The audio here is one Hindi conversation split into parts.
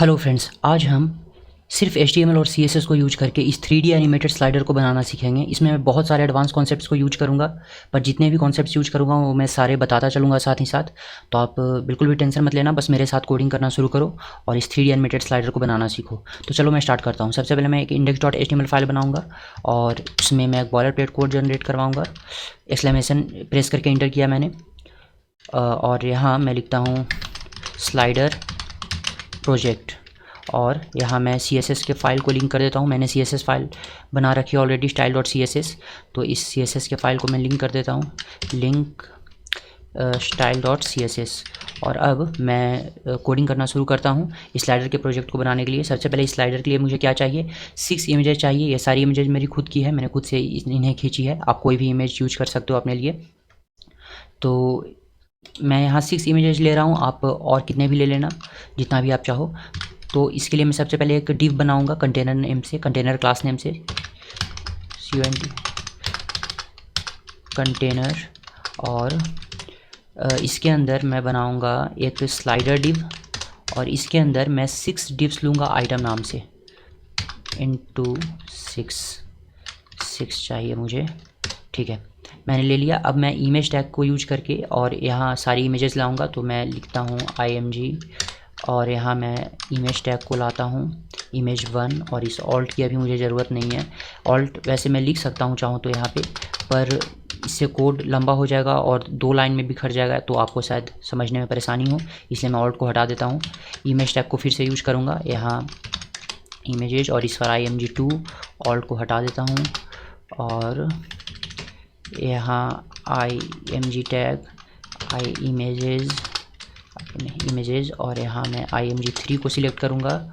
हेलो फ्रेंड्स, आज हम सिर्फ HTML और CSS को यूज करके इस 3D एनिमेटेड स्लाइडर को बनाना सीखेंगे। इसमें मैं बहुत सारे एडवांस कॉन्सेप्ट्स को यूज करूंगा, पर जितने भी कॉन्सेप्ट्स यूज करूंगा वो मैं सारे बताता चलूँगा साथ ही साथ। तो आप बिल्कुल भी टेंशन मत लेना, बस मेरे साथ कोडिंग करना शुरू करो और इस 3D एनिमेटेड स्लाइडर को बनाना सीखो। तो चलो मैं स्टार्ट करता हूँ। सबसे पहले मैं एक index.html फाइल बनाऊँगा और उसमें मैं एक बॉयलर प्लेट कोड जनरेट करवाऊँगा। एक्सक्लेमेशन प्रेस करके इंटर किया मैंने और यहाँ मैं लिखता हूँ स्लाइडर प्रोजेक्ट और यहाँ मैं CSS के फाइल को लिंक कर देता हूँ। मैंने CSS फाइल बना रखी है ऑलरेडी style.css, तो इस CSS के फाइल को मैं लिंक कर देता हूँ, लिंक style.css। और अब मैं कोडिंग करना शुरू करता हूँ इस स्लाइडर के प्रोजेक्ट को बनाने के लिए। सबसे पहले इस स्लाइडर के लिए मुझे क्या चाहिए, 6 इमेजेस चाहिए। ये सारी इमेजेस मेरी खुद की है, मैंने खुद से इन्हें खींची है। आप कोई भी इमेज यूज कर सकते हो अपने लिए। तो मैं यहाँ 6 इमेजेस ले रहा हूँ, आप और कितने भी ले लेना, जितना भी आप चाहो। तो इसके लिए मैं सबसे पहले एक डिव बनाऊंगा कंटेनर नेम से, कंटेनर क्लास नेम से, कंटेनर। और इसके अंदर मैं बनाऊंगा एक स्लाइडर डिव और इसके अंदर मैं 6 डिव्स लूँगा आइटम नाम से, इनटू 6 चाहिए मुझे। ठीक है, मैंने ले लिया। अब मैं इमेज टैग को यूज करके और यहाँ सारी इमेजेस लाऊंगा। तो मैं लिखता हूँ img और यहाँ मैं इमेज टैग को लाता हूँ image1। और इस ऑल्ट की अभी मुझे ज़रूरत नहीं है। ऑल्ट वैसे मैं लिख सकता हूँ चाहूँ तो यहाँ पे, पर इससे कोड लंबा हो जाएगा और 2 लाइन में बिखर जाएगा, तो आपको शायद समझने में परेशानी हो, इसलिए मैं ऑल्ट को हटा देता हूँ। इमेज टैग को फिर से यूज करूँगा, यहाँ इमेजेज और इस पर img2, ऑल्ट को हटा देता हूँ और यहाँ img टैग images और यहाँ मैं img3 को सिलेक्ट करूँगा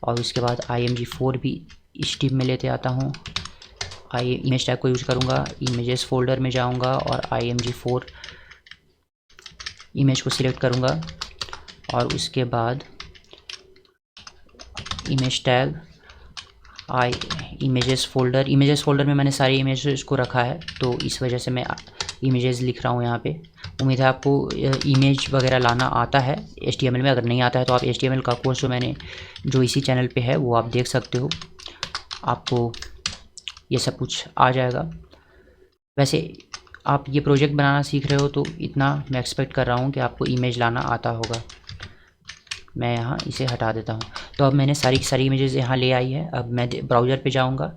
और उसके बाद img4 भी इस टिप में लेते आता हूँ। इमेज टैग को यूज करूँगा, इमेजेस फोल्डर में जाऊँगा और img4 इमेज को सिलेक्ट करूँगा और उसके बाद इमेज टैग इमेजेस फोल्डर में मैंने सारी इमेजेस को रखा है, तो इस वजह से मैं इमेजेस लिख रहा हूँ यहाँ पे। उम्मीद है आपको इमेज वगैरह लाना आता है HTML में। अगर नहीं आता है तो आप HTML का कोर्स जो इसी चैनल पे है वो आप देख सकते हो, आपको ये सब कुछ आ जाएगा। वैसे आप ये प्रोजेक्ट बनाना सीख रहे हो तो इतना मैं एक्सपेक्ट कर रहा हूँ कि आपको इमेज लाना आता होगा। मैं यहाँ इसे हटा देता हूँ। तो अब मैंने सारी की सारी इमेजेस यहाँ ले आई है। अब मैं ब्राउज़र पे जाऊँगा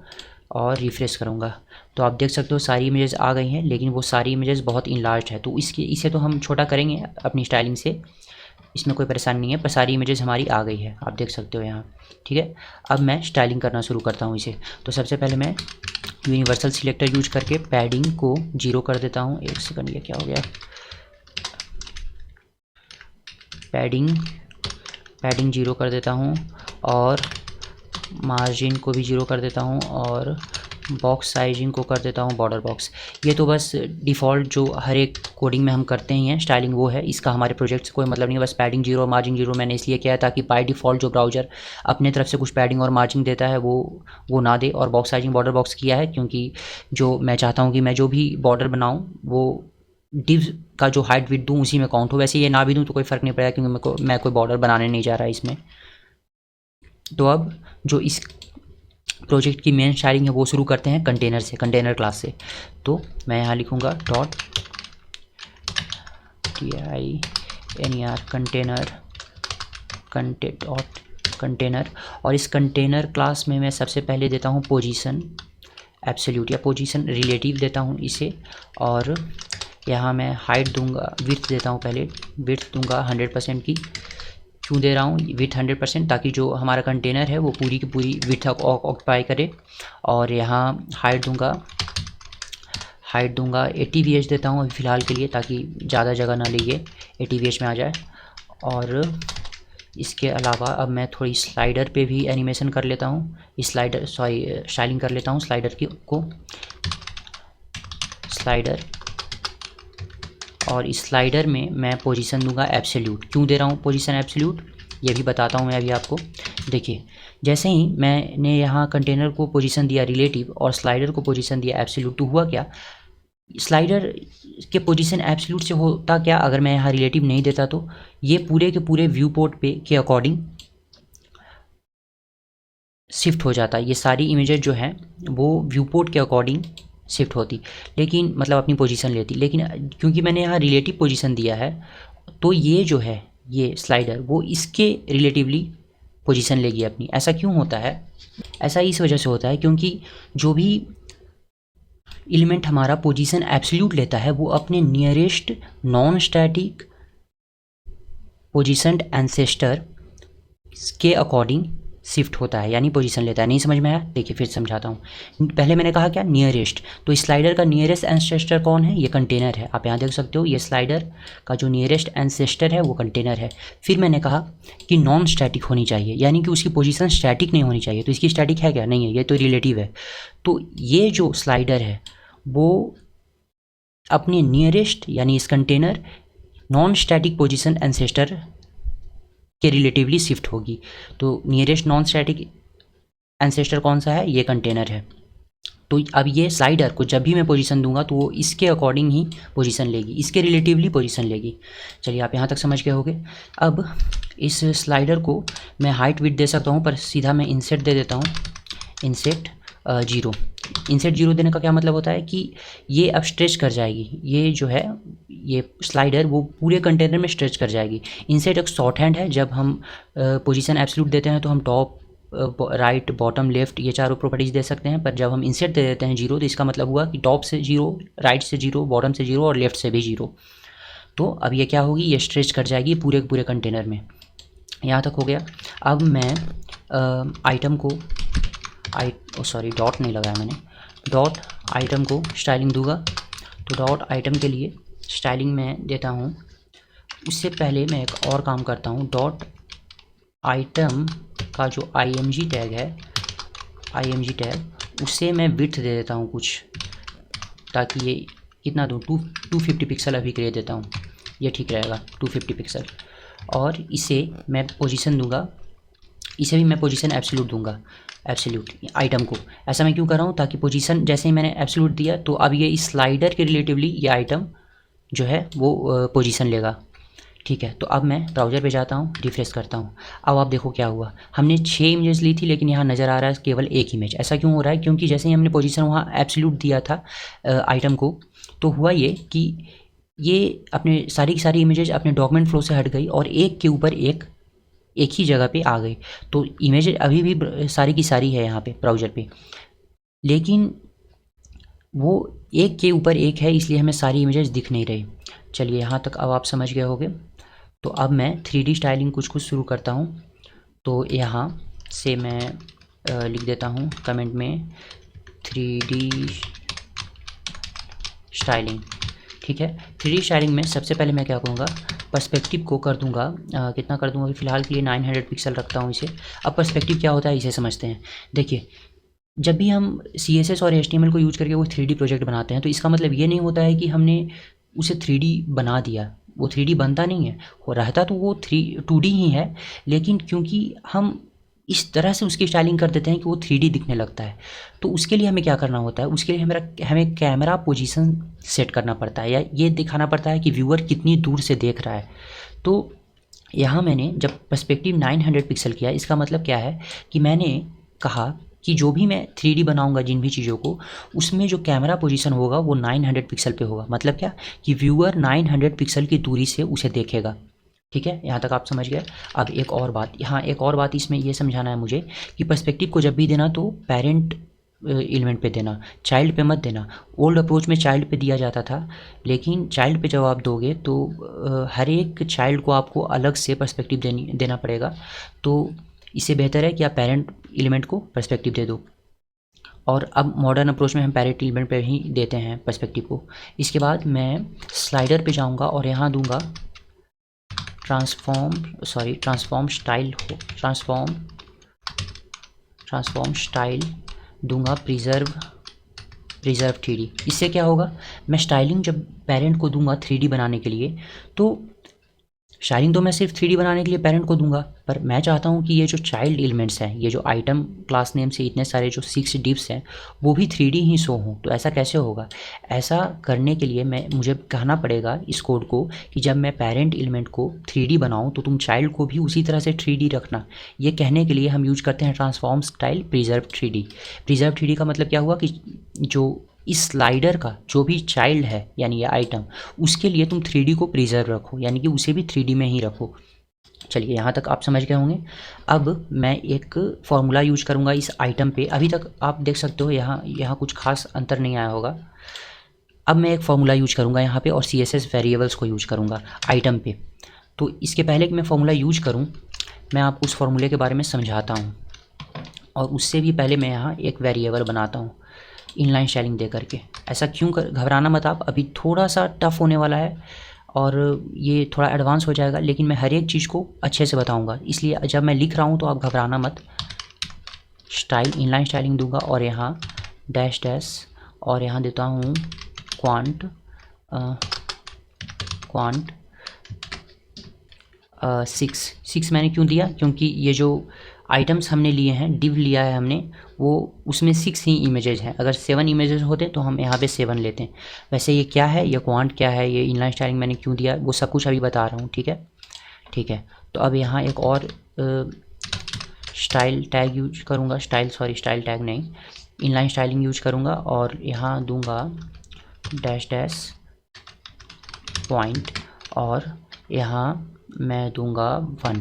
और रिफ़्रेश करूँगा, तो आप देख सकते हो सारी इमेजेस आ गई हैं, लेकिन वो सारी इमेजेस बहुत इनलार्ज है। तो इसे तो हम छोटा करेंगे अपनी स्टाइलिंग से, इसमें कोई परेशानी नहीं है, पर सारी इमेजेस हमारी आ गई है, आप देख सकते हो यहाँ। ठीक है, अब मैं स्टाइलिंग करना शुरू करता हूँ इसे। तो सबसे पहले मैं यूनिवर्सल सिलेक्टर यूज करके पैडिंग को 0 कर देता हूँ। एक सेकंड, ये क्या हो गया, पैडिंग 0 कर देता हूँ और मार्जिन को भी 0 कर देता हूँ और बॉक्स साइजिंग को कर देता हूँ बॉर्डर बॉक्स। ये तो बस डिफ़ॉल्ट जो हर एक कोडिंग में हम करते ही हैं स्टाइलिंग, वो है। इसका हमारे प्रोजेक्ट से कोई मतलब नहीं है। बस पैडिंग 0 और मार्जिन 0 मैंने इसलिए किया है ताकि बाय डिफ़ॉल्ट जो ब्राउज़र अपने तरफ से कुछ पैडिंग और मार्जिन देता है वो ना दे। और बॉक्स साइजिंग बॉर्डर बॉक्स किया है क्योंकि जो मैं चाहता हूँ कि मैं जो भी बॉर्डर बनाऊँ वो डिव का जो हाइट विड्थ दूँ उसी में काउंट हो। वैसे ये ना भी दूँ तो कोई फ़र्क नहीं पड़ेगा क्योंकि मैं कोई बॉर्डर बनाने नहीं जा रहा इसमें। तो अब जो इस प्रोजेक्ट की मेन स्टाइलिंग है वो शुरू करते हैं कंटेनर से, कंटेनर क्लास से। तो मैं यहाँ लिखूँगा .dir कंटेनर और इस कंटेनर क्लास में मैं सबसे पहले देता हूँ पोजीशन एब्सोल्यूट या पोजीशन रिलेटिव देता हूँ इसे। और यहाँ मैं हाइट दूंगा, विड्थ देता हूँ, पहले विड्थ दूंगा 100% की। क्यों दे रहा हूँ विड्थ 100%, ताकि जो हमारा कंटेनर है वो पूरी की पूरी विड्थ ऑक्यूपाई करे। और यहाँ हाइट दूंगा 80 VH देता हूँ अभी फ़िलहाल के लिए, ताकि ज़्यादा जगह ना लिए 80 VH में आ जाए। और इसके अलावा अब मैं थोड़ी स्लाइडर पे भी एनिमेशन कर लेता हूँ, स्टाइलिंग कर लेता हूँ स्लाइडर को, स्लाइडर। और इस स्लाइडर में मैं पोजीशन दूंगा एब्सोल्यूट। क्यों दे रहा हूँ पोजीशन एब्सोल्यूट ये भी बताता हूँ मैं अभी आपको। देखिए, जैसे ही मैंने यहाँ कंटेनर को पोजीशन दिया रिलेटिव और स्लाइडर को पोजीशन दिया एब्सोल्यूट, तो हुआ क्या, स्लाइडर के पोजीशन एब्सोल्यूट से होता क्या, अगर मैं यहाँ रिलेटिव नहीं देता तो ये पूरे के पूरे व्यू पोर्ट पे के अकॉर्डिंग शिफ्ट हो जाता है। ये सारी इमेजेस जो हैं वो व्यू पोर्ट के अकॉर्डिंग शिफ्ट होती, लेकिन मतलब अपनी पोजीशन लेती, लेकिन क्योंकि मैंने यहाँ रिलेटिव पोजीशन दिया है तो ये जो है ये स्लाइडर वो इसके रिलेटिवली पोजीशन लेगी अपनी। ऐसा क्यों होता है? ऐसा इस वजह से होता है क्योंकि जो भी एलिमेंट हमारा पोजीशन एब्सोल्यूट लेता है वो अपने nearest non static positioned ancestor के अकॉर्डिंग शिफ्ट होता है, यानी पोजीशन लेता है। नहीं समझ में आया? देखिए फिर समझाता हूँ। पहले मैंने कहा क्या, नियरेस्ट, तो इस स्लाइडर का नियरेस्ट एंसेस्टर कौन है? ये कंटेनर है। आप यहाँ देख सकते हो ये स्लाइडर का जो नियरेस्ट एंसेस्टर है वो कंटेनर है। फिर मैंने कहा कि नॉन स्टैटिक होनी चाहिए, यानी कि उसकी पोजीशन स्टैटिक नहीं होनी चाहिए। तो इसकी स्टैटिक है क्या? नहीं है, ये तो रिलेटिव है। तो ये जो स्लाइडर है वो अपने नियरेस्ट यानी इस container non static position ancestor के रिलेटिवली शिफ्ट होगी। तो नियरेस्ट नॉन स्टैटिक एंसेस्टर कौन सा है? ये कंटेनर है। तो अब ये स्लाइडर को जब भी मैं पोजीशन दूंगा तो वो इसके अकॉर्डिंग ही पोजीशन लेगी, इसके रिलेटिवली पोजीशन लेगी। चलिए आप यहाँ तक समझ गए होंगे। अब इस स्लाइडर को मैं हाइट विड्थ दे सकता हूँ, पर सीधा मैं इंसेट दे देता हूँ, इंसेट 0। इंसेट 0 देने का क्या मतलब होता है कि ये अब स्ट्रेच कर जाएगी, ये जो है ये स्लाइडर वो पूरे कंटेनर में स्ट्रेच कर जाएगी। इंसेट एक शॉर्ट हैंड है। जब हम पोजीशन एब्सोल्यूट देते हैं तो हम टॉप, राइट, बॉटम, लेफ्ट ये चारों प्रॉपर्टीज़ दे सकते हैं, पर जब हम इंसेट दे देते हैं 0 तो इसका मतलब हुआ कि टॉप से 0, राइट से 0, बॉटम से 0 और लेफ्ट से भी 0। तो अब ये क्या होगी, ये स्ट्रेच कर जाएगी पूरे पूरे कंटेनर में। यहाँ तक हो गया। अब मैं आइटम को डॉट नहीं लगाया मैंने, डॉट आइटम को स्टाइलिंग दूंगा। तो डॉट आइटम के लिए स्टाइलिंग में देता हूँ। उससे पहले मैं एक और काम करता हूँ, डॉट आइटम का जो img टैग है, img टैग उससे मैं विड्थ दे देता हूँ कुछ, ताकि ये कितना दूँ, 250 पिक्सल अभी के लिए देता हूँ, ये ठीक रहेगा 250 पिक्सल। और इसे मैं पोजीशन दूंगा, इसे भी मैं पोजीशन एब्सोल्यूट दूंगा, एब्सोल्यूट आइटम को। ऐसा मैं क्यों कर रहा हूँ, ताकि पोजीशन जैसे ही मैंने एब्सोल्यूट दिया तो अब ये इस स्लाइडर के रिलेटिवली ये आइटम जो है वो पोजीशन लेगा। ठीक है, तो अब मैं ब्राउज़र पे जाता हूँ, रिफ्रेश करता हूँ। अब आप देखो क्या हुआ, हमने 6 इमेजेस ली थी लेकिन यहाँ नज़र आ रहा है केवल 1 इमेज। ऐसा क्यों हो रहा है? क्योंकि जैसे ही हमने पोजीशन वहाँ एब्सोल्यूट दिया था आइटम को, तो हुआ ये कि ये अपने सारी की सारी इमेजेस अपने डॉक्यूमेंट फ्लो से हट गई और एक के ऊपर एक ही जगह पे आ गई। तो इमेज अभी भी सारी की सारी है यहाँ पे ब्राउज़र पे, लेकिन वो एक के ऊपर एक है, इसलिए हमें सारी इमेजेस दिख नहीं रही। चलिए यहाँ तक अब आप समझ गए होंगे। तो अब मैं 3D स्टाइलिंग कुछ शुरू करता हूँ। तो यहाँ से मैं लिख देता हूँ कमेंट में 3D स्टाइलिंग। ठीक है, 3D स्टाइलिंग में सबसे पहले मैं क्या करूँगा, पर्सपेक्टिव को कर दूँगा, कितना कर दूँगा, फ़िलहाल के लिए 900 पिक्सल रखता हूँ इसे। अब पर्सपेक्टिव क्या होता है इसे समझते हैं। देखिए, जब भी हम CSS और HTML को यूज करके वो 3D प्रोजेक्ट बनाते हैं तो इसका मतलब ये नहीं होता है कि हमने उसे 3D बना दिया। वो 3D बनता नहीं है, वो रहता तो वो 2D ही है, लेकिन क्योंकि हम इस तरह से उसकी स्टाइलिंग कर देते हैं कि वो 3D दिखने लगता है। तो उसके लिए हमें क्या करना होता है, उसके लिए हमें कैमरा पोजीशन सेट करना पड़ता है, या ये दिखाना पड़ता है कि व्यूअर कितनी दूर से देख रहा है। तो यहाँ मैंने जब पर्सपेक्टिव 900 पिक्सल किया, इसका मतलब क्या है कि मैंने कहा कि जो भी मैं 3D बनाऊंगा जिन भी चीज़ों को, उसमें जो कैमरा पोजीशन होगा वो 900 पिक्सल पे होगा। मतलब क्या कि व्यूअर 900 पिक्सल की दूरी से उसे देखेगा। ठीक है, यहाँ तक आप समझ गए। अब एक और बात, यहाँ एक और बात इसमें ये समझाना है मुझे कि पर्सपेक्टिव को जब भी देना तो पेरेंट एलिमेंट पे देना, चाइल्ड पे मत देना। ओल्ड अप्रोच में चाइल्ड पे दिया जाता था, लेकिन चाइल्ड पे जब आप दोगे तो हर एक चाइल्ड को आपको अलग से पर्सपेक्टिव देना पड़ेगा। तो इससे बेहतर है कि आप पेरेंट एलिमेंट को पर्सपेक्टिव दे दो। और अब मॉडर्न अप्रोच में हम पेरेंट एलिमेंट पे ही देते हैं पर्सपेक्टिव को। इसके बाद मैं स्लाइडर पे जाऊंगा और यहाँ दूंगा ट्रांसफॉर्म स्टाइल दूंगा, प्रिजर्व 3D। इससे क्या होगा, मैं स्टाइलिंग जब पेरेंट को दूंगा 3D बनाने के लिए, तो स्टाइलिंग तो मैं सिर्फ 3D बनाने के लिए पेरेंट को दूंगा, पर मैं चाहता हूँ कि ये जो चाइल्ड एलिमेंट्स हैं, ये जो आइटम क्लास नेम से इतने सारे जो 6 डिव्स हैं, वो भी 3D ही शो हों। तो ऐसा कैसे होगा? ऐसा करने के लिए मुझे कहना पड़ेगा इस कोड को कि जब मैं पेरेंट एलिमेंट को 3D बनाऊँ तो तुम चाइल्ड को भी उसी तरह से 3D रखना। ये कहने के लिए हम यूज करते हैं transform style preserve 3D। Preserve 3D का मतलब क्या हुआ कि जो इस स्लाइडर का जो भी चाइल्ड है यानी ये आइटम, उसके लिए तुम 3D को प्रिजर्व रखो, यानी कि उसे भी 3D में ही रखो। चलिए यहाँ तक आप समझ गए होंगे। अब मैं एक फॉर्मूला यूज करूँगा इस आइटम पे। अभी तक आप देख सकते हो यहाँ कुछ खास अंतर नहीं आया होगा। अब मैं एक फार्मूला यूज करूँगा यहाँ पे और CSS वेरिएबल्स को यूज करूँगा आइटम पे। तो इसके पहले कि मैं फार्मूला यूज करूँ, मैं आपको उस फार्मूले के बारे में समझाता हूँ, और उससे भी पहले मैं यहाँ एक वेरिएबल बनाता हूँ इनलाइन स्टाइलिंग दे करके। ऐसा क्यों घबराना मत आप, अभी थोड़ा सा टफ होने वाला है और ये थोड़ा एडवांस हो जाएगा, लेकिन मैं हर एक चीज़ को अच्छे से बताऊंगा, इसलिए जब मैं लिख रहा हूँ तो आप घबराना मत। स्टाइल इनलाइन स्टाइलिंग दूंगा और यहाँ डैश डैश और यहाँ देता हूँ क्वांट 6 मैंने क्यों दिया? क्योंकि ये जो आइटम्स हमने लिए हैं, डिव लिया है हमने, वो उसमें 6 ही इमेजेस हैं। अगर 7 इमेजेस होते तो हम यहाँ पे 7 लेते हैं। वैसे ये क्या है, ये क्वांट क्या है, ये इनलाइन स्टाइलिंग मैंने क्यों दिया, वो सब कुछ अभी बता रहा हूँ। ठीक है। तो अब यहाँ एक और स्टाइल टैग यूज करूँगा, स्टाइल टैग नहीं, इनलाइन स्टाइलिंग यूज करूँगा और यहाँ दूंगा डैश डैश पॉइंट और यहाँ मैं दूंगा 1।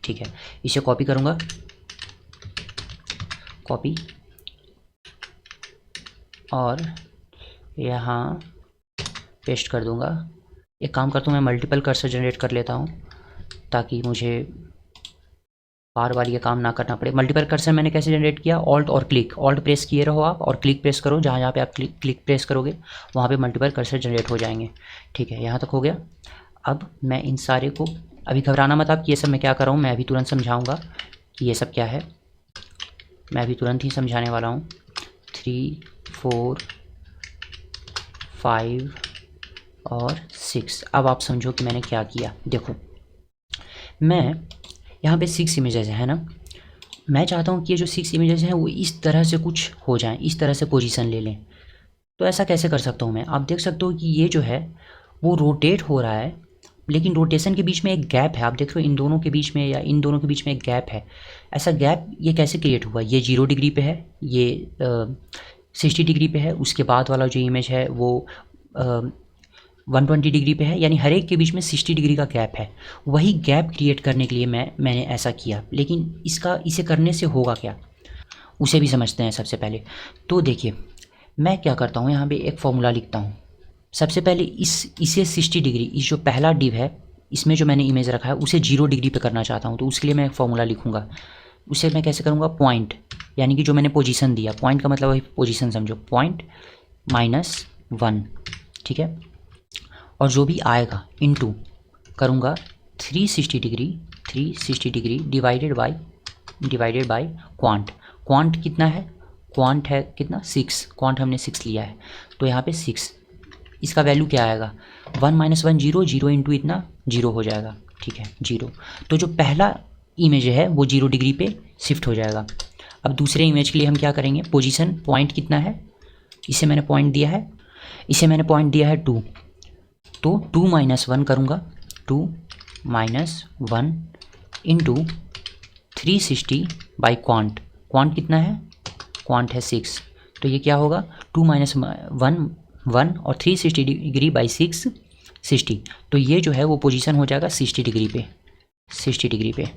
ठीक है, इसे कॉपी करूँगा, कॉपी, और यहाँ पेस्ट कर दूँगा। एक काम करता हूँ, मैं मल्टीपल कर्सर जनरेट कर लेता हूँ ताकि मुझे बार बार ये काम ना करना पड़े। मल्टीपल कर्सर मैंने कैसे जनरेट किया? ऑल्ट और क्लिक, ऑल्ट प्रेस किए रहो आप और क्लिक प्रेस करो, जहाँ जहाँ पे आप क्लिक प्रेस करोगे वहाँ पे मल्टीपल कर्सर जनरेट हो जाएंगे। ठीक है, यहाँ तक हो गया। अब मैं इन सारे को, अभी घबराना मत आप कि ये सब मैं क्या कर रहा हूँ, मैं अभी तुरंत समझाऊँगा कि ये सब क्या है, मैं अभी तुरंत ही समझाने वाला हूँ। 3 4 5 और 6। अब आप समझो कि मैंने क्या किया। देखो, मैं यहाँ पे 6 इमेजेस है ना, मैं चाहता हूँ कि ये जो 6 इमेजेस हैं वो इस तरह से कुछ हो जाएं, इस तरह से पोजीशन ले लें। तो ऐसा कैसे कर सकता हूँ मैं? आप देख सकते हो कि ये जो है वो रोटेट हो रहा है, लेकिन रोटेशन के बीच में एक गैप है। आप देख रहे हो इन दोनों के बीच में या इन दोनों के बीच में एक गैप है। ऐसा गैप ये कैसे क्रिएट हुआ? ये 0 डिग्री पे है, ये 60 डिग्री पे है, उसके बाद वाला जो इमेज है वो 120 डिग्री पे है, यानी हर एक के बीच में 60 डिग्री का गैप है। वही गैप क्रिएट करने के लिए मैंने ऐसा किया, लेकिन इसे करने से होगा क्या, उसे भी समझते हैं सबसे पहले। तो देखिए, मैं क्या करता हूँ, यहाँ पे एक फॉर्मूला लिखता हूँ। सबसे पहले इसे 60 डिग्री, इस जो पहला डिव है इसमें जो मैंने इमेज रखा है उसे 0 डिग्री पे करना चाहता हूँ। तो उसके लिए मैं एक फॉर्मूला लिखूँगा। उसे मैं कैसे करूँगा? पॉइंट, यानी कि जो मैंने पोजीशन दिया, पॉइंट का मतलब वही पोजीशन समझो, पॉइंट -1। ठीक है, और जो भी आएगा इनटू करूँगा 360 degree divided by quant. Quant कितना है? क्वांट है कितना? 6। क्वांट हमने 6 लिया है, तो यहाँ पे 6, इसका वैल्यू क्या आएगा? 1 - 1 0, 0 इंटू इतना 0 हो जाएगा। ठीक है, 0। तो जो पहला इमेज है वो 0 डिग्री पे शिफ्ट हो जाएगा। अब दूसरे इमेज के लिए हम क्या करेंगे? पोजीशन पॉइंट कितना है, इसे मैंने पॉइंट दिया है, 2। तो 2 - 1 करूँगा, 2 - 1 इंटू 360 बाई क्वांट। क्वांट कितना है? क्वांट है 6। तो ये क्या होगा? 2 - 1 और 360 डिग्री बाई 6 60। तो ये जो है वो पोजीशन हो जाएगा 60 डिग्री पे।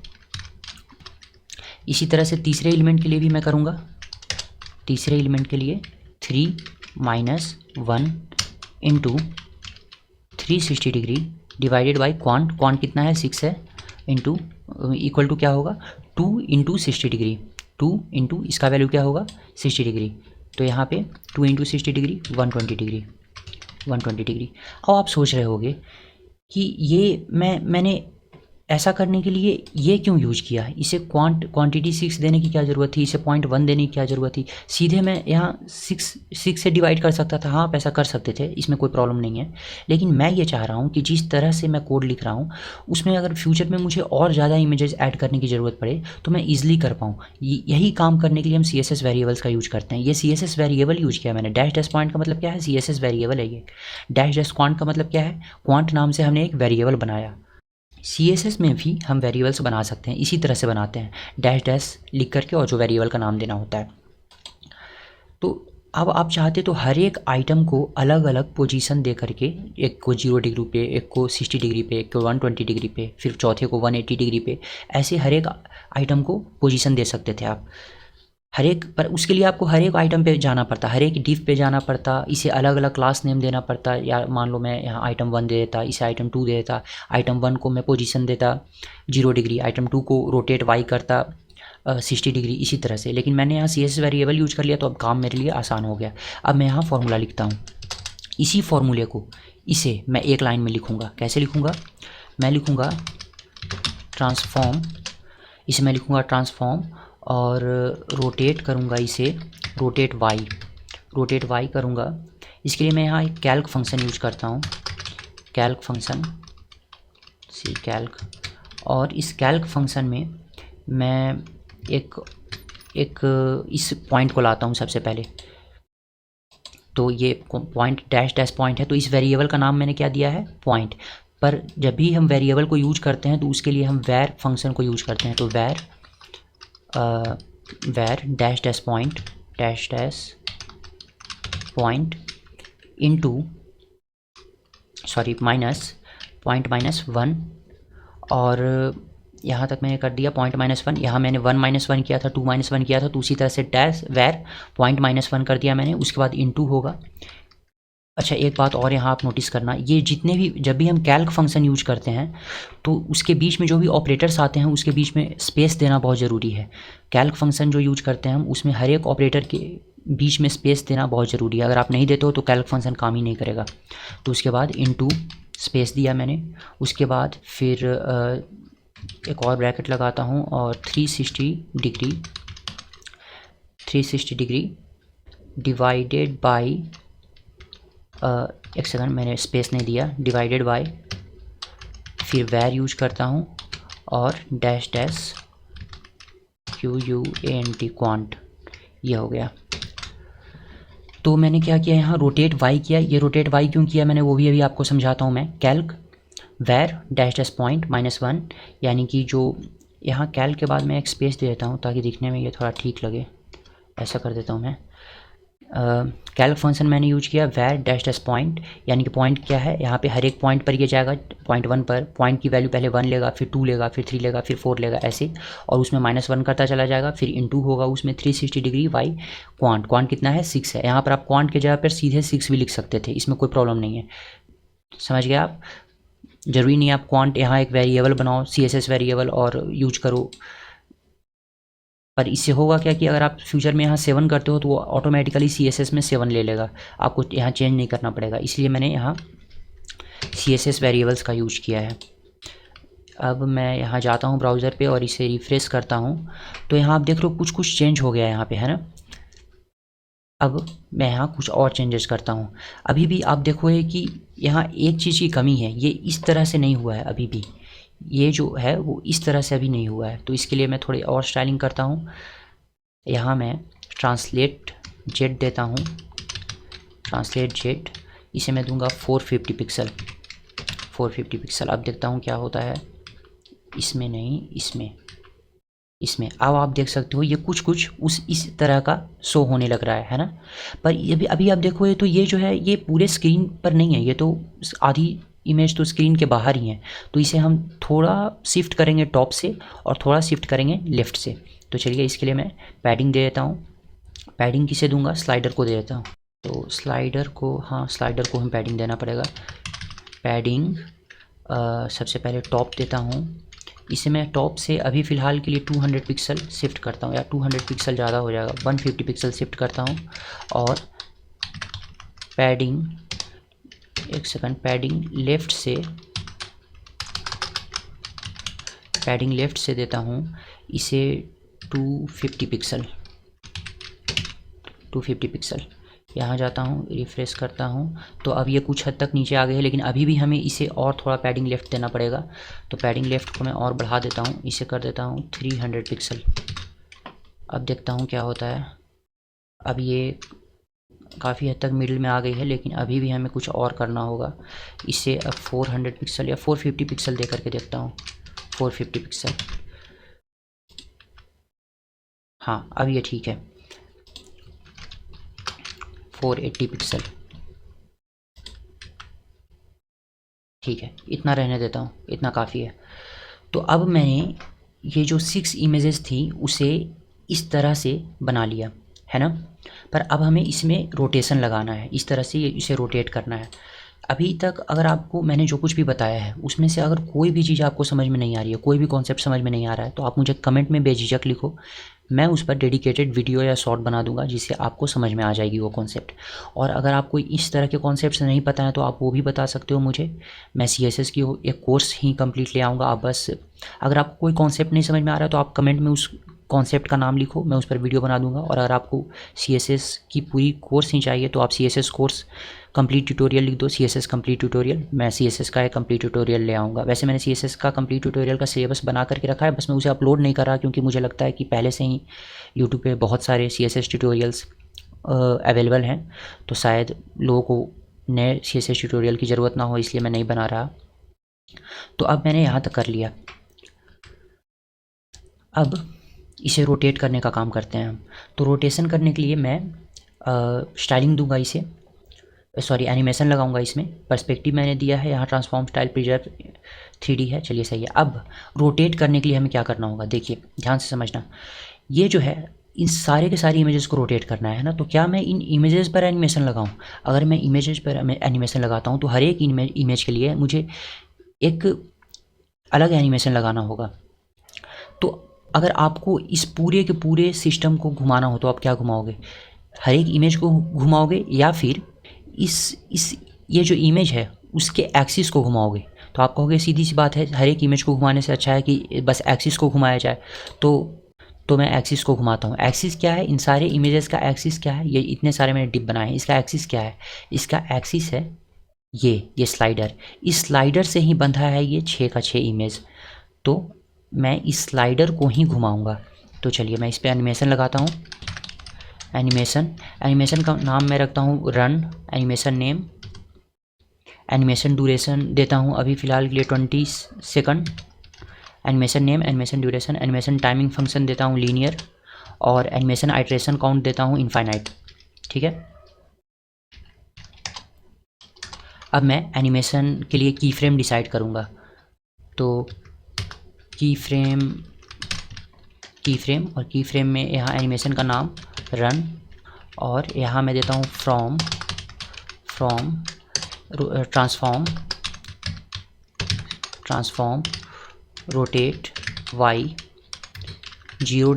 इसी तरह से तीसरे एलिमेंट के लिए भी मैं करूँगा। तीसरे एलिमेंट के लिए 3 - 1 into 360 degree divided by quant. Quant कितना है? 6 है, इंटू इक्वल टू क्या होगा? 2 इंटू 60 डिग्री। 2 इंटू इसका वैल्यू क्या होगा? 60 डिग्री। तो यहाँ पे 2 इंटू 60 डिग्री 120 डिग्री। अब आप सोच रहे होगे कि ये मैंने ऐसा करने के लिए ये क्यों यूज किया, इसे क्वांटिटी 6 देने की क्या ज़रूरत थी, इसे 0.1 देने की क्या ज़रूरत थी। सीधे मैं यहाँ 6 से डिवाइड कर सकता था। हाँ, आप ऐसा कर सकते थे, इसमें कोई प्रॉब्लम नहीं है। लेकिन मैं ये चाह रहा हूँ कि जिस तरह से मैं कोड लिख रहा हूँ उसमें अगर फ्यूचर में मुझे और ज़्यादा इमेजेस ऐड करने की ज़रूरत पड़े तो मैं ईजिली कर पाऊँ। यही काम करने के लिए हम CSS वेरिएबल्स का यूज करते हैं। ये CSS वेरिएबल यूज किया मैंने। डैश डैश पॉइंट का मतलब क्या है, CSS वेरिएबल है ये। डैश डैश क्वांट का मतलब क्या है, क्वांट नाम से हमने एक वेरिएबल बनाया। CSS में भी हम वेरिएबल्स बना सकते हैं, इसी तरह से बनाते हैं, डैश डैश लिख करके और जो वेरिएबल का नाम देना होता है। तो अब आप चाहते तो हर एक आइटम को अलग अलग पोजीशन दे करके, एक को 0 डिग्री पे, एक को 60 डिग्री पे, एक को 120 डिग्री पे, फिर चौथे को 180 डिग्री पे, ऐसे हर एक आइटम को पोजीशन दे सकते थे आप। हर एक पर उसके लिए आपको हर एक आइटम पे जाना पड़ता, हर एक डिव पे जाना पड़ता, इसे अलग अलग क्लास नेम देना पड़ता। या मान लो मैं यहाँ आइटम 1 दे देता, इसे आइटम 2 दे देता। आइटम 1 को मैं पोजीशन देता 0 डिग्री, आइटम 2 को रोटेट वाई करता 60 डिग्री, इसी तरह से। लेकिन मैंने यहाँ CSS वेरिएबल यूज कर लिया तो अब काम मेरे लिए आसान हो गया। अब मैं यहाँ फॉर्मूला लिखता हूँ। इसी फॉर्मूले को इसे मैं एक लाइन में लिखूँगा। कैसे लिखूँगा, मैं लिखूँगा ट्रांसफॉर्म, इसे मैं लिखूँगा ट्रांसफॉर्म और रोटेट करूँगा इसे, रोटेट वाई करूँगा। इसके लिए मैं यहाँ एक कैल्क फंक्शन यूज करता हूँ, कैल्क फंक्शन, सी कैल्क। और इस कैल्क फंक्शन में मैं एक इस पॉइंट को लाता हूँ सबसे पहले। तो ये पॉइंट डैश डैश पॉइंट है, तो इस वेरिएबल का नाम मैंने क्या दिया है, पॉइंट। पर जब भी हम वेरिएबल को यूज करते हैं तो उसके लिए हम वैर फंक्शन को यूज करते हैं। तो वैर dash dash point into minus point -1। और यहाँ तक मैंने कर दिया पॉइंट -1। यहाँ मैंने 1 - 1 किया था, 2 - 1 किया था, तो उसी तरह से डैश वैर पॉइंट -1 कर दिया मैंने। उसके बाद इनटू होगा। अच्छा, एक बात और यहाँ आप नोटिस करना, ये जितने भी जब भी हम कैल्क फंक्शन यूज करते हैं तो उसके बीच में जो भी ऑपरेटर्स आते हैं उसके बीच में स्पेस देना बहुत ज़रूरी है। कैल्क फंक्शन जो यूज करते हैं हम, उसमें हर एक ऑपरेटर के बीच में स्पेस देना बहुत ज़रूरी है। अगर आप नहीं देते हो तो कैल्क फंक्शन काम ही नहीं करेगा। तो उसके बाद इनटू स्पेस दिया मैंने। उसके बाद फिर एक और ब्रैकेट लगाता हूँ और 360 डिग्री डिवाइडेड बाई, एक सेकंड, मैंने स्पेस नहीं दिया, डिवाइडेड बाय, फिर वैर यूज करता हूँ और डैश डैश QUANT क्वांट, ये हो गया। तो मैंने क्या किया यहाँ, रोटेट वाई किया। ये रोटेट वाई क्यों किया मैंने वो भी अभी आपको समझाता हूँ मैं। कैल्क वैर डैश डैश पॉइंट -1, यानी कि जो यहाँ कैल्क के बाद मैं एक स्पेस दे देता हूँ ताकि दिखने में ये थोड़ा ठीक लगे। ऐसा कर देता हूँ मैं। कैल्क फंक्शन मैंने यूज किया वैर डैश डैश पॉइंट, यानी कि पॉइंट क्या है, यहाँ पे हर एक पॉइंट पर ये जाएगा। पॉइंट 1 पर पॉइंट की वैल्यू पहले 1 लेगा, फिर 2 लेगा, फिर 3 लेगा, फिर 4 लेगा, ऐसे। और उसमें -1 करता चला जाएगा। फिर इनटू होगा उसमें 360 डिग्री वाई क्वांट कितना है, 6 है। यहाँ पर आप क्वांट के जगह पर सीधे 6 भी लिख सकते थे, इसमें कोई प्रॉब्लम नहीं है। समझ गए आप। ज़रूरी नहीं आप क्वांट यहाँ एक वेरिएबल बनाओ, CSS वेरिएबल, और यूज करो। पर इससे होगा क्या कि अगर आप फ्यूचर में यहाँ 7 करते हो तो वो ऑटोमेटिकली CSS में 7 ले लेगा, आपको यहाँ चेंज नहीं करना पड़ेगा। इसलिए मैंने यहाँ CSS वेरिएबल्स का यूज किया है। अब मैं यहाँ जाता हूँ ब्राउज़र पे और इसे रिफ्रेश करता हूँ तो यहाँ आप देख रहे हो कुछ चेंज हो गया है यहाँ पे, है ना। अब मैं यहाँ कुछ और चेंजेस करता हूँ। अभी भी आप देखोगे कि यहाँ एक चीज़ की कमी है, ये इस तरह से नहीं हुआ है अभी भी। ये जो है वो इस तरह से अभी नहीं हुआ है, तो इसके लिए मैं थोड़ी और स्टाइलिंग करता हूँ। यहाँ मैं ट्रांसलेट जेड देता हूँ, ट्रांसलेट जेड, इसे मैं दूंगा 450 पिक्सल। अब देखता हूँ क्या होता है। इसमें नहीं, इसमें अब आप देख सकते हो ये कुछ इस तरह का शो होने लग रहा है ना। पर अभी आप देखो तो ये जो है ये पूरे स्क्रीन पर नहीं है, ये तो आधी इमेज तो स्क्रीन के बाहर ही है। तो इसे हम थोड़ा शिफ्ट करेंगे टॉप से और थोड़ा शिफ्ट करेंगे लेफ़्ट से। तो चलिए इसके लिए मैं पैडिंग दे देता हूँ। पैडिंग किसे दूंगा, स्लाइडर को दे देता हूँ। तो स्लाइडर को हम पैडिंग देना पड़ेगा। पैडिंग सबसे पहले टॉप देता हूँ। इसे मैं टॉप से अभी फ़िलहाल के लिए 200 पिक्सल शिफ्ट करता हूँ, या 200 पिक्सल ज़्यादा हो जाएगा, 150 पिक्सल शिफ्ट करता हूँ। और पैडिंग, एक सेकंड, पैडिंग लेफ़्ट से पैडिंग लेफ्ट से देता हूँ इसे 250 पिक्सल, 250 पिक्सल। यहाँ जाता हूँ, रिफ्रेश करता हूँ, तो अब ये कुछ हद तक नीचे आ गए हैं, लेकिन अभी भी हमें इसे और थोड़ा पैडिंग लेफ्ट देना पड़ेगा। तो पैडिंग लेफ्ट को मैं और बढ़ा देता हूँ, इसे कर देता हूँ 300 पिक्सल। अब देखता हूँ क्या होता है। अब ये काफ़ी हद तक मिडिल में आ गई है, लेकिन अभी भी हमें कुछ और करना होगा। इसे अब 400 पिक्सल या 450 पिक्सल दे करके देखता हूँ। 450 पिक्सल, हाँ अब ये ठीक है। 480 पिक्सल, ठीक है, इतना रहने देता हूँ, इतना काफ़ी है। तो अब मैंने ये जो 6 इमेजेस थी उसे इस तरह से बना लिया है ना, पर अब हमें इसमें रोटेशन लगाना है, इस तरह से इसे रोटेट करना है। अभी तक अगर आपको मैंने जो कुछ भी बताया है उसमें से अगर कोई भी चीज़ आपको समझ में नहीं आ रही है, कोई भी कॉन्सेप्ट समझ में नहीं आ रहा है, तो आप मुझे कमेंट में बेझिझक लिखो, मैं उस पर डेडिकेटेड वीडियो या शॉर्ट बना दूंगा जिससे आपको समझ में आ जाएगी वो कॉन्सेप्ट। और अगर आपको इस तरह के कॉन्सेप्ट्स नहीं पता है तो आप वो भी बता सकते हो मुझे, मैं CSS की एक कोर्स ही कंप्लीट ले आऊँगा। आप बस अगर आपको कोई कॉन्सेप्ट नहीं समझ में आ रहा है तो आप कमेंट में उस कॉन्सेप्ट का नाम लिखो, मैं उस पर वीडियो बना दूंगा। और अगर आपको CSS की पूरी कोर्स ही चाहिए तो आप CSS कोर्स कंप्लीट ट्यूटोरियल लिख दो, CSS कंप्लीट ट्यूटोरियल, मैं CSS का एक कंप्लीट ट्यूटोरियल ले आऊँगा। वैसे मैंने CSS का कंप्लीट ट्यूटोरियल का सिलेबस बना करके रखा है, बस मैं उसे अपलोड नहीं कर रहा क्योंकि मुझे लगता है कि पहले से ही यूट्यूब पे बहुत सारे CSS ट्यूटोरियल्स अवेलेबल हैं, तो शायद लोगों को नए CSS ट्यूटोरियल की ज़रूरत ना हो, इसलिए मैं नहीं बना रहा। तो अब मैंने यहाँ तक कर लिया, अब इसे रोटेट करने का काम करते हैं हम। तो रोटेशन करने के लिए मैं स्टाइलिंग दूंगा इसे, सॉरी एनिमेशन लगाऊंगा इसमें। पर्सपेक्टिव मैंने दिया है, यहाँ ट्रांसफॉर्म स्टाइल प्रिजर्व 3D है, चलिए सही है। अब रोटेट करने के लिए हमें क्या करना होगा, देखिए ध्यान से समझना। ये जो है इन सारे के सारी इमेजेस को रोटेट करना है ना, तो क्या मैं इन इमेजेस पर एनिमेशन लगाऊं? अगर मैं इमेजेस पर एनिमेशन लगाता हूं तो हर एक इमेज के लिए मुझे एक अलग एनिमेशन लगाना होगा। तो अगर आपको इस पूरे के पूरे सिस्टम को घुमाना हो तो आप क्या घुमाओगे? हर एक इमेज को घुमाओगे या फिर इस ये जो इमेज है उसके एक्सिस को घुमाओगे? तो आप कहोगे सीधी सी बात है, हर एक इमेज को घुमाने से अच्छा है कि बस एक्सिस को घुमाया जाए। तो मैं एक्सिस को घुमाता हूँ। एक्सिस क्या है? इन सारे इमेजेस का एक्सिस क्या है? ये इतने सारे मैंने डिप बनाए हैं, इसका एक्सिस क्या है? इसका एक्सिस है ये स्लाइडर। इस स्लाइडर से ही बंधा है ये 6 का 6 इमेज, तो मैं इस स्लाइडर को ही घुमाऊंगा। तो चलिए मैं इस पर एनिमेशन लगाता हूँ। एनिमेशन का नाम मैं रखता हूँ run animation name. Animation duration देता हूँ अभी फ़िलहाल के लिए 20 second. Animation name, animation duration, animation timing function देता हूँ लीनियर, और एनिमेशन आइट्रेशन काउंट देता हूँ इनफाइनाइट। ठीक है, अब मैं एनिमेशन के लिए की फ्रेम डिसाइड करूँगा। तो की फ्रेम और की फ्रेम में यहाँ एनिमेशन का नाम रन, और यहाँ मैं देता हूँ from transform rotate y 0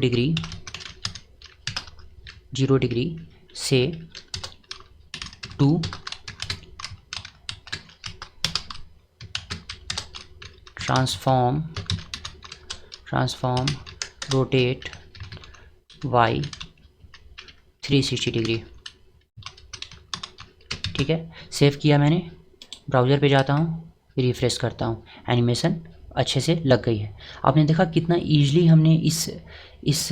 degree से to transform rotate y 360 degree. ठीक है, सेव किया मैंने, ब्राउज़र पे जाता हूँ, रिफ्रेश करता हूँ, एनिमेशन अच्छे से लग गई है। आपने देखा कितना ईजिली हमने इस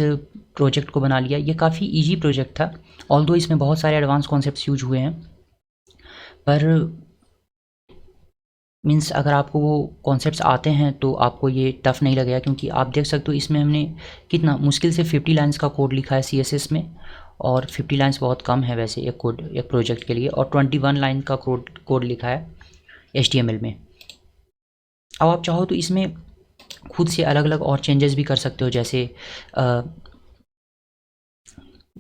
प्रोजेक्ट को बना लिया। ये काफ़ी इजी प्रोजेक्ट था, ऑल्दो इसमें बहुत सारे एडवांस कॉन्सेप्ट्स यूज हुए हैं, पर मीन्स अगर आपको वो कॉन्सेप्ट्स आते हैं तो आपको ये टफ़ नहीं लगेगा, क्योंकि आप देख सकते हो इसमें हमने कितना मुश्किल से 50 लाइन्स का कोड लिखा है CSS में, और 50 लाइन्स बहुत कम है वैसे एक प्रोजेक्ट के लिए, और 21 लाइन का कोड लिखा है HTML में। अब आप चाहो तो इसमें खुद से अलग अलग और चेंजेस भी कर सकते हो, जैसे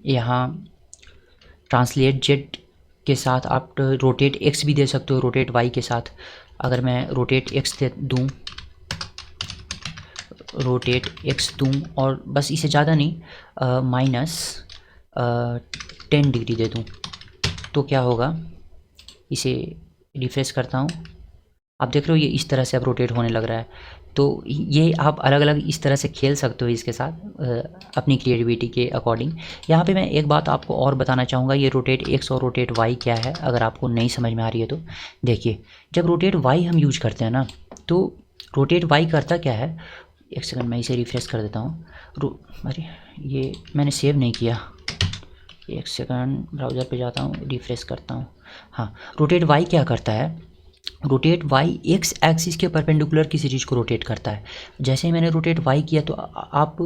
यहाँ ट्रांसलेट जेड के साथ आप रोटेट एक्स भी दे सकते हो, रोटेट वाई के साथ। अगर मैं रोटेट एक्स दूँ और बस इसे ज़्यादा नहीं -10 डिग्री दे दूँ, तो क्या होगा? इसे रिफ्रेश करता हूँ, आप देख रहे हो ये इस तरह से अब रोटेट होने लग रहा है। तो ये आप अलग अलग इस तरह से खेल सकते हो इसके साथ अपनी क्रिएटिविटी के अकॉर्डिंग। यहाँ पे मैं एक बात आपको और बताना चाहूँगा, ये रोटेट एक्स और रोटेट वाई क्या है, अगर आपको नहीं समझ में आ रही है तो देखिए। जब रोटेट वाई हम यूज करते हैं ना, तो रोटेट वाई करता क्या है, एक सेकंड मैं इसे रिफ्रेश कर देता हूँ। अरे ये मैंने सेव नहीं किया, एक सेकंड ब्राउज़र पे जाता हूँ, रिफ्रेश करता हूँ। हाँ, रोटेट वाई क्या करता है, रोटेट वाई एक्स एक्सिस के परपेंडिकुलर किसी चीज़ को रोटेट करता है। जैसे ही मैंने रोटेट वाई किया तो आप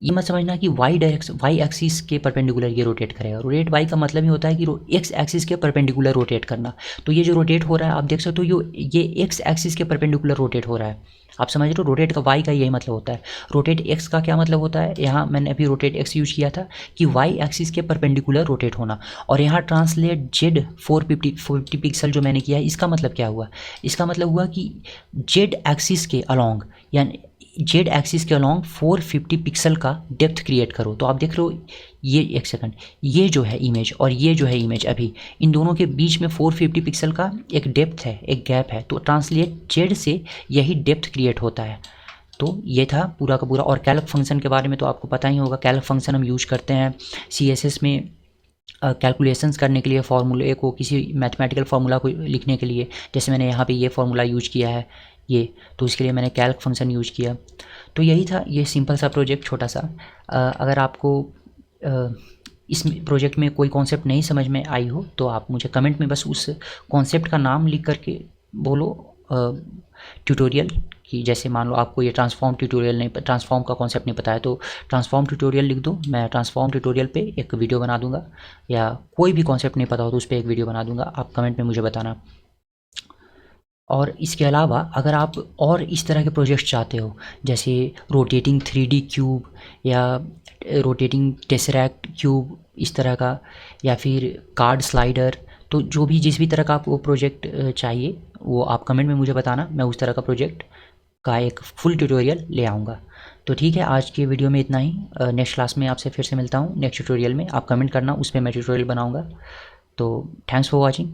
ये मत समझना कि वाई एक्सिस के परपेंडिकुलर ये रोटेट करेगा। रोटेट वाई का मतलब ही होता है कि एक्स एक्सिस के परपेंडिकुलर रोटेट करना। तो ये जो रोटेट हो रहा है आप देख सकते हो, ये एक्स एक्सिस के परपेंडिकुलर रोटेट हो रहा है। आप समझ रहे हो, रोटेट का वाई का यही मतलब होता है। रोटेट एक्स का क्या मतलब होता है, यहाँ मैंने अभी रोटेट एक्स यूज किया था कि वाई एक्सिस के परपेंडिकुलर रोटेट होना। और यहाँ ट्रांसलेट जेड 450 पिक्सल जो मैंने किया है, इसका मतलब क्या हुआ, इसका मतलब हुआ कि जेड एक्सिस के अलॉन्ग, यानी जेड एक्सिस के अलॉन्ग 450 पिक्सल का डेप्थ क्रिएट करो। तो आप देख रहे हो ये, एक सेकंड, ये जो है इमेज और ये जो है इमेज, अभी इन दोनों के बीच में 450 पिक्सल का एक डेप्थ है, एक गैप है। तो ट्रांसलेट जेड से यही डेप्थ क्रिएट होता है। तो ये था पूरा का पूरा। और कैल्क फंक्शन के बारे में तो आपको पता ही होगा। कैल्क फंक्शन हम यूज करते हैं CSS में कैलकुलेशंस करने के लिए, फार्मूले को, किसी मैथमेटिकल फार्मूला को लिखने के लिए। जैसे मैंने यहाँ पे ये फार्मूला यूज किया है ये, तो इसके लिए मैंने कैल्क फंक्शन यूज किया। तो यही था, ये सिंपल सा प्रोजेक्ट छोटा सा। अगर आपको इस प्रोजेक्ट में कोई कॉन्सेप्ट नहीं समझ में आई हो तो आप मुझे कमेंट में बस उस कॉन्सेप्ट का नाम लिख करके बोलो ट्यूटोरियल कि, जैसे मान लो आपको ये ट्रांसफॉर्म का कॉन्सेप्ट नहीं पता है तो ट्रांसफॉर्म ट्यूटोरियल लिख दो। मैं ट्रांसफॉर्म ट्यूटोरियल पे एक वीडियो बना दूंगा, या कोई भी कॉन्सेप्ट नहीं पता हो तो उस पर एक वीडियो बना दूंगा, आप कमेंट में मुझे बताना। और इसके अलावा अगर आप और इस तरह के प्रोजेक्ट चाहते हो, जैसे रोटेटिंग 3D क्यूब या रोटेटिंग टेसरैक्ट क्यूब इस तरह का, या फिर कार्ड स्लाइडर, तो जो भी जिस भी तरह का आपको प्रोजेक्ट चाहिए वो आप कमेंट में मुझे बताना। मैं उस तरह का प्रोजेक्ट का एक फुल ट्यूटोरियल ले आऊँगा। तो ठीक है, आज के वीडियो में इतना ही। नेक्स्ट क्लास में आपसे फिर से मिलता हूँ नेक्स्ट ट्यूटोरियल में। आप कमेंट करना, उस पर मैं ट्यूटोरियल बनाऊँगा। तो थैंक्स फॉर वॉचिंग।